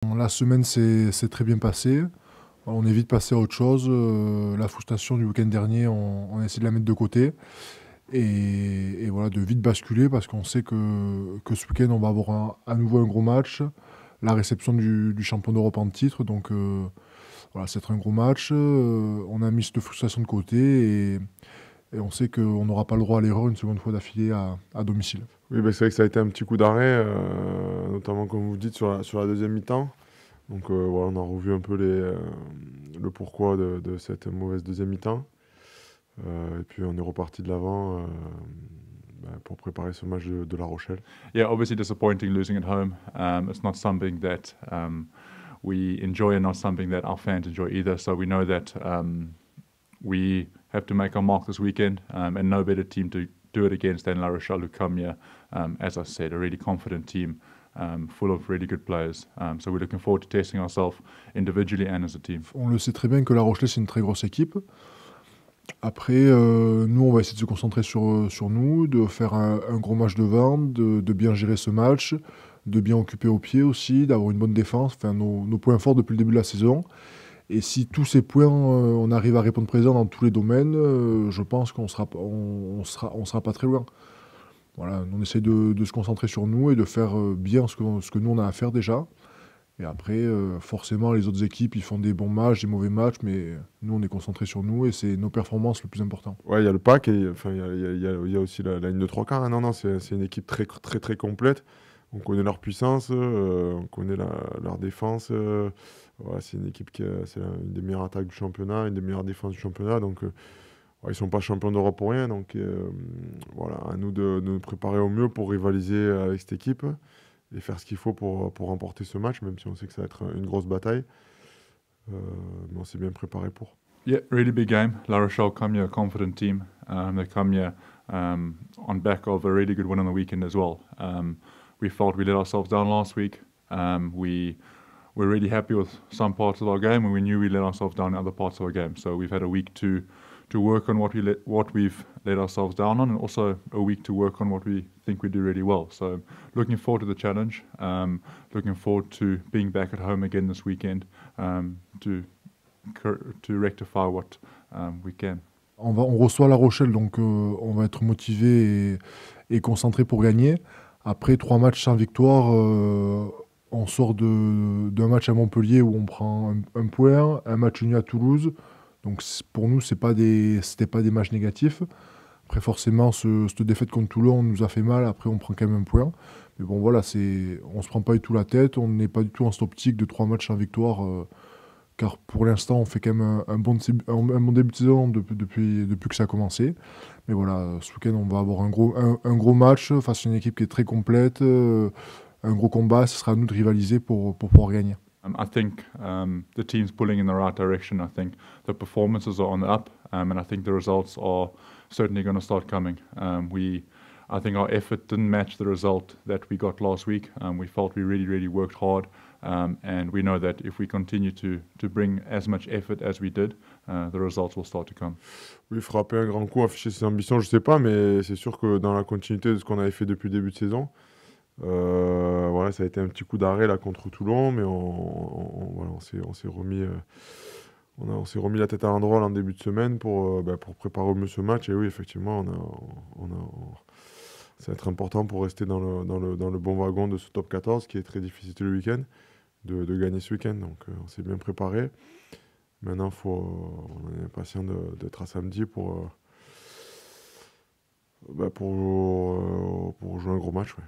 La semaine s'est très bien passée. On est vite passé à autre chose. La frustration du week-end dernier, on a essayé de la mettre de côté. Et voilà, de vite basculer parce qu'on sait que ce week-end, on va avoir à nouveau un gros match. La réception du champion d'Europe en titre. Donc voilà, c'est un gros match. On a mis cette frustration de côté et on sait qu'on n'aura pas le droit à l'erreur une seconde fois d'affilée à domicile. Oui, bah, c'est vrai que ça a été un petit coup d'arrêt, notamment comme vous dites sur la deuxième mi-temps. Donc voilà, on a revu un peu le pourquoi de cette mauvaise deuxième mi-temps. Et puis on est reparti de l'avant pour préparer ce match de La Rochelle. Yeah, obviously disappointing losing at home. It's not something that we enjoy and not something that our fans enjoy either. So we know that we have to make our mark this weekend, and no better team to do it against than La Rochelle, who come here, as I said, a really confident team, full of really good players. So we're looking forward to testing ourselves individually and as a team. On le sait très bien que La Rochelle, c'est une très grosse équipe. Après, nous, on va essayer de se concentrer sur nous, de faire un gros match de vente, de bien gérer ce match, de bien occuper au pied aussi, d'avoir une bonne défense, enfin nos points forts depuis le début de la saison. Et si tous ces points, on arrive à répondre présent dans tous les domaines, je pense qu'on sera pas très loin. Voilà, on essaie de se concentrer sur nous et de faire bien ce que nous on a à faire déjà. Et après, forcément, les autres équipes, ils font des bons matchs, des mauvais matchs, mais nous, on est concentrés sur nous et c'est nos performances le plus important. Ouais, il y a le pack et enfin, il y a aussi la ligne de trois quarts. Non, non, c'est une équipe très complète. On connaît leur puissance, on connaît leur défense. Voilà, c'est une équipe c'est une des meilleures attaques du championnat, une des meilleures défenses du championnat. Donc, ouais, ils ne sont pas champions d'Europe pour rien. Donc, voilà, à nous de nous préparer au mieux pour rivaliser avec cette équipe et faire ce qu'il faut pour remporter ce match, même si on sait que ça va être une grosse bataille. Mais on s'est bien préparé pour. Yeah, really big game. La Rochelle come here a confident team. They come here on back of a really good win on the weekend as well. We felt we let ourselves down last week. We were really happy with some parts of our game, and we knew we let ourselves down in other parts of our game. So we've had a week to work on what we've let ourselves down on, and also a week to work on what we think we do really well. So looking forward to the challenge. Looking forward to being back at home again this weekend to rectify what we can. On reçoit La Rochelle, donc on va être motivé et concentré pour gagner. Après 3 matchs sans victoire, on sort d'un match à Montpellier où on prend un point, un match nul à Toulouse. Donc pour nous, c'était pas des matchs négatifs. Après forcément, cette défaite contre Toulon nous a fait mal. Après, on prend quand même un point. Mais bon, voilà, on se prend pas du tout la tête. On n'est pas du tout en cette optique de 3 matchs sans victoire. Car pour l'instant, on fait quand même un bon début de saison depuis que ça a commencé. Mais voilà, ce week-end, on va avoir un gros match face à une équipe qui est très complète. Un gros combat, ce sera à nous de rivaliser pour pouvoir gagner. I think the team's pulling in the right direction. I think the performances are on the up, and I think the results are certainly going to start coming. I think our effort didn't match the result that we got last week. We felt we really worked hard, and we know that if we continue to bring as much effort as we did, the results will start to come. Oui, frapper un grand coup, afficher ses ambitions, je sais pas, mais c'est sûr que dans la continuité de ce qu'on avait fait depuis le début de saison, voilà, ça a été un petit coup d'arrêt là contre Toulon, mais voilà, on s'est remis. On s'est remis la tête à l'endroit en début de semaine pour préparer au mieux ce match. Et oui, effectivement, ça va être important pour rester dans le bon wagon de ce top 14, qui est très difficile le week-end, de gagner ce week-end. Donc, on s'est bien préparé. Maintenant, on est patient d'être à samedi pour jouer un gros match. Ouais.